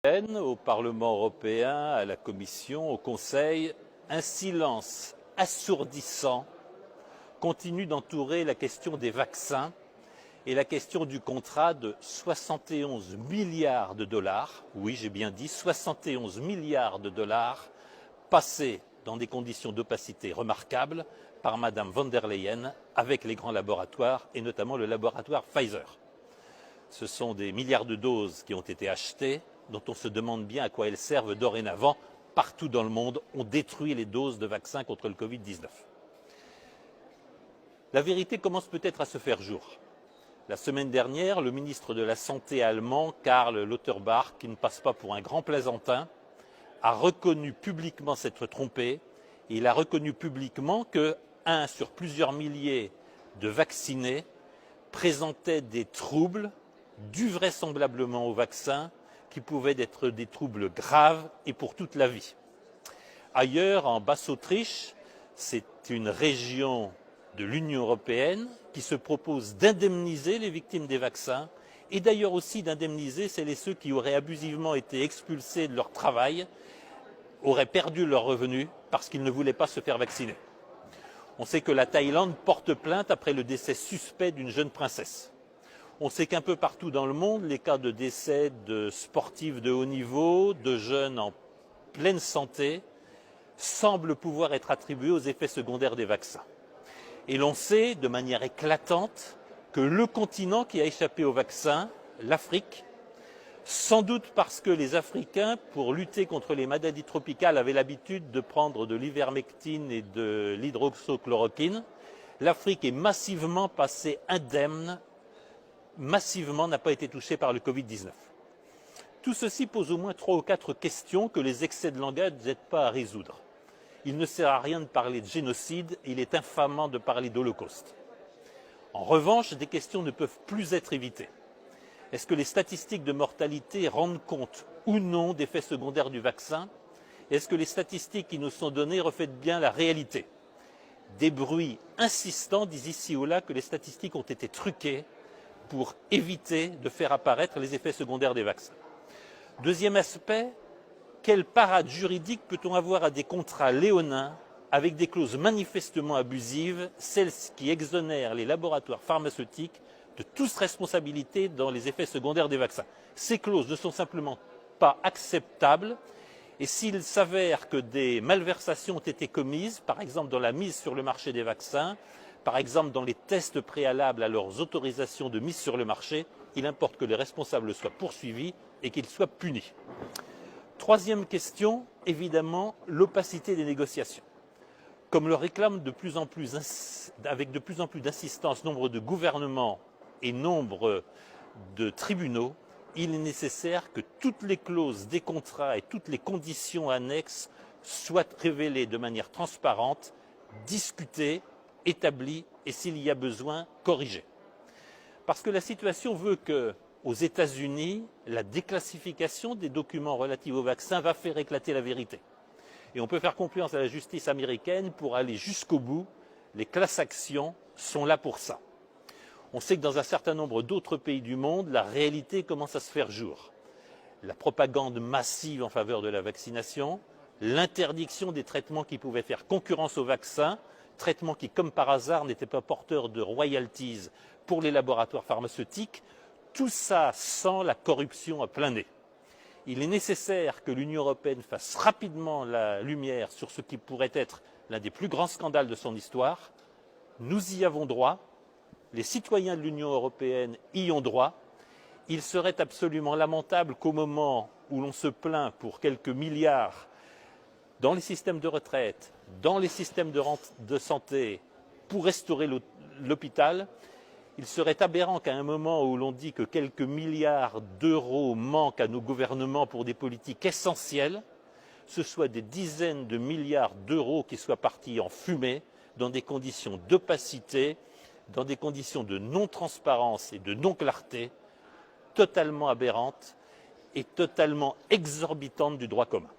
Au Parlement européen, à la Commission, au Conseil, un silence assourdissant continue d'entourer la question des vaccins et la question du contrat de 71 milliards de dollars, oui j'ai bien dit 71 milliards de dollars, passés dans des conditions d'opacité remarquables par Madame von der Leyen avec les grands laboratoires et notamment le laboratoire Pfizer. Ce sont des milliards de doses qui ont été achetées, dont on se demande bien à quoi elles servent dorénavant. Partout dans le monde, on détruit les doses de vaccins contre le Covid-19. La vérité commence peut-être à se faire jour. La semaine dernière, le ministre de la Santé allemand, Karl Lauterbach, qui ne passe pas pour un grand plaisantin, a reconnu publiquement s'être trompé. Et il a reconnu publiquement que un sur plusieurs milliers de vaccinés présentait des troubles dus vraisemblablement au vaccin, qui pouvaient être des troubles graves et pour toute la vie. Ailleurs, en Basse-Autriche, c'est une région de l'Union européenne qui se propose d'indemniser les victimes des vaccins et d'ailleurs aussi d'indemniser celles et ceux qui auraient abusivement été expulsés de leur travail, auraient perdu leurs revenus parce qu'ils ne voulaient pas se faire vacciner. On sait que la Thaïlande porte plainte après le décès suspect d'une jeune princesse. On sait qu'un peu partout dans le monde, les cas de décès de sportifs de haut niveau, de jeunes en pleine santé, semblent pouvoir être attribués aux effets secondaires des vaccins. Et l'on sait de manière éclatante que le continent qui a échappé au vaccin, l'Afrique, sans doute parce que les Africains, pour lutter contre les maladies tropicales, avaient l'habitude de prendre de l'ivermectine et de l'hydroxychloroquine, l'Afrique est massivement passée indemne, massivement n'a pas été touchée par le Covid-19. Tout ceci pose au moins 3 ou 4 questions que les excès de langage n'aident pas à résoudre. Il ne sert à rien de parler de génocide, il est infamant de parler d'Holocauste. En revanche, des questions ne peuvent plus être évitées. Est-ce que les statistiques de mortalité rendent compte ou non d'effets secondaires du vaccin? Est-ce que les statistiques qui nous sont données reflètent bien la réalité? Des bruits insistants disent ici ou là que les statistiques ont été truquées pour éviter de faire apparaître les effets secondaires des vaccins. Deuxième aspect, quelle parade juridique peut-on avoir à des contrats léonins avec des clauses manifestement abusives, celles qui exonèrent les laboratoires pharmaceutiques de toute responsabilité dans les effets secondaires des vaccins? Ces clauses ne sont simplement pas acceptables et s'il s'avère que des malversations ont été commises, par exemple dans la mise sur le marché des vaccins, par exemple dans les tests préalables à leurs autorisations de mise sur le marché, il importe que les responsables soient poursuivis et qu'ils soient punis. Troisième question, évidemment, l'opacité des négociations. Comme le réclament avec de plus en plus d'insistance nombre de gouvernements et nombre de tribunaux, il est nécessaire que toutes les clauses des contrats et toutes les conditions annexes soient révélées de manière transparente, discutées, établie et s'il y a besoin, corrigée. Parce que la situation veut qu'aux États-Unis, la déclassification des documents relatifs au vaccin va faire éclater la vérité. Et on peut faire confiance à la justice américaine pour aller jusqu'au bout. Les class actions sont là pour ça. On sait que dans un certain nombre d'autres pays du monde, la réalité commence à se faire jour. La propagande massive en faveur de la vaccination, l'interdiction des traitements qui pouvaient faire concurrence au vaccin, traitements qui, comme par hasard, n'étaient pas porteurs de royalties pour les laboratoires pharmaceutiques, tout ça sent la corruption à plein nez. Il est nécessaire que l'Union européenne fasse rapidement la lumière sur ce qui pourrait être l'un des plus grands scandales de son histoire. Nous y avons droit, les citoyens de l'Union européenne y ont droit. Il serait absolument lamentable qu'au moment où l'on se plaint pour quelques milliards dans les systèmes de retraite, dans les systèmes de santé, pour restaurer l'hôpital, il serait aberrant qu'à un moment où l'on dit que quelques milliards d'euros manquent à nos gouvernements pour des politiques essentielles, ce soit des dizaines de milliards d'euros qui soient partis en fumée dans des conditions d'opacité, dans des conditions de non-transparence et de non-clarté totalement aberrantes et totalement exorbitantes du droit commun.